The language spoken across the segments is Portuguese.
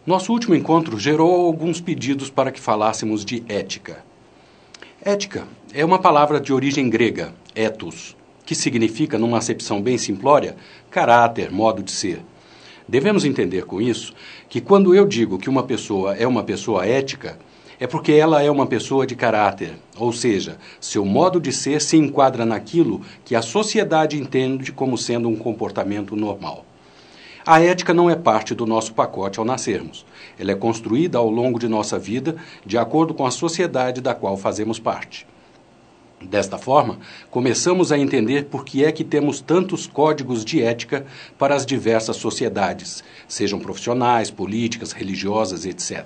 Nosso último encontro gerou alguns pedidos para que falássemos de ética. Ética é uma palavra de origem grega, ethos, que significa, numa acepção bem simplória, caráter, modo de ser. Devemos entender com isso que quando eu digo que uma pessoa é uma pessoa ética, é porque ela é uma pessoa de caráter, ou seja, seu modo de ser se enquadra naquilo que a sociedade entende como sendo um comportamento normal. A ética não é parte do nosso pacote ao nascermos. Ela é construída ao longo de nossa vida, de acordo com a sociedade da qual fazemos parte. Desta forma, começamos a entender por que é que temos tantos códigos de ética para as diversas sociedades, sejam profissionais, políticas, religiosas, etc.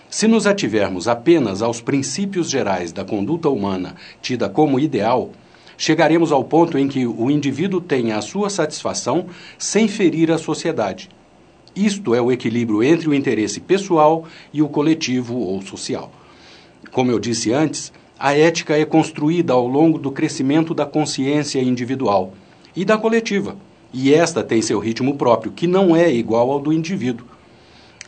Se nos ativermos apenas aos princípios gerais da conduta humana tida como ideal, chegaremos ao ponto em que o indivíduo tenha a sua satisfação sem ferir a sociedade. Isto é o equilíbrio entre o interesse pessoal e o coletivo ou social. Como eu disse antes, a ética é construída ao longo do crescimento da consciência individual e da coletiva, e esta tem seu ritmo próprio, que não é igual ao do indivíduo.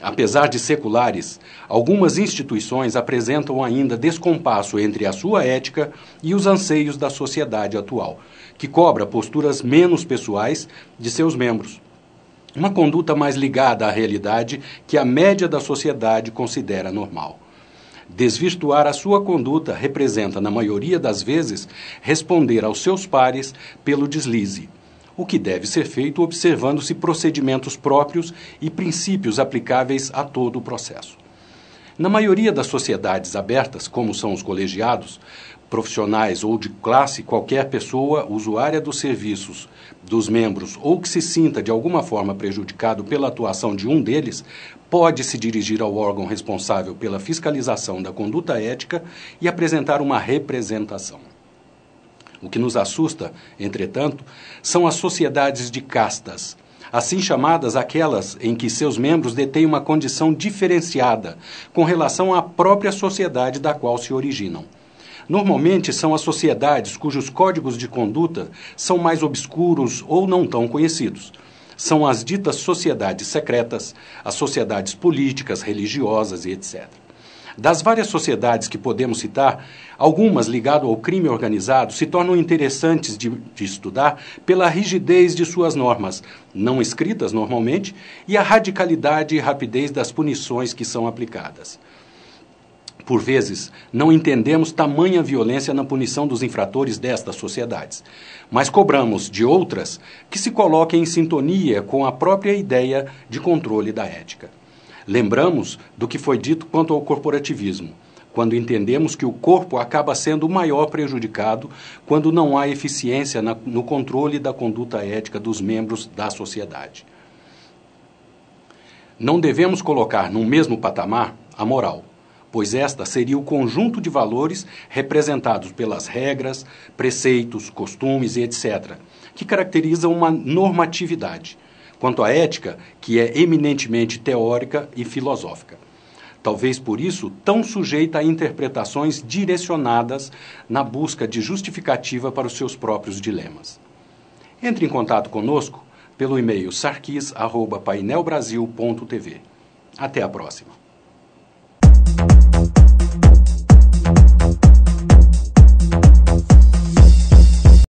Apesar de seculares, algumas instituições apresentam ainda descompasso entre a sua ética e os anseios da sociedade atual, que cobra posturas menos pessoais de seus membros. Uma conduta mais ligada à realidade que a média da sociedade considera normal. Desvirtuar a sua conduta representa, na maioria das vezes, responder aos seus pares pelo deslize, o que deve ser feito observando-se procedimentos próprios e princípios aplicáveis a todo o processo. Na maioria das sociedades abertas, como são os colegiados, profissionais ou de classe, qualquer pessoa usuária dos serviços dos membros ou que se sinta de alguma forma prejudicado pela atuação de um deles, pode se dirigir ao órgão responsável pela fiscalização da conduta ética e apresentar uma representação. O que nos assusta, entretanto, são as sociedades de castas, assim chamadas aquelas em que seus membros detêm uma condição diferenciada com relação à própria sociedade da qual se originam. Normalmente são as sociedades cujos códigos de conduta são mais obscuros ou não tão conhecidos. São as ditas sociedades secretas, as sociedades políticas, religiosas e etc. Das várias sociedades que podemos citar, algumas ligadas ao crime organizado se tornam interessantes de estudar pela rigidez de suas normas, não escritas normalmente, e a radicalidade e rapidez das punições que são aplicadas. Por vezes, não entendemos tamanha violência na punição dos infratores destas sociedades, mas cobramos de outras que se coloquem em sintonia com a própria ideia de controle da ética. Lembramos do que foi dito quanto ao corporativismo, quando entendemos que o corpo acaba sendo o maior prejudicado quando não há eficiência no controle da conduta ética dos membros da sociedade. Não devemos colocar no mesmo patamar a moral, pois esta seria o conjunto de valores representados pelas regras, preceitos, costumes e etc., que caracterizam uma normatividade, quanto à ética, que é eminentemente teórica e filosófica. Talvez por isso tão sujeita a interpretações direcionadas na busca de justificativa para os seus próprios dilemas. Entre em contato conosco pelo e-mail sarkis@painelbrasil.tv. Até a próxima.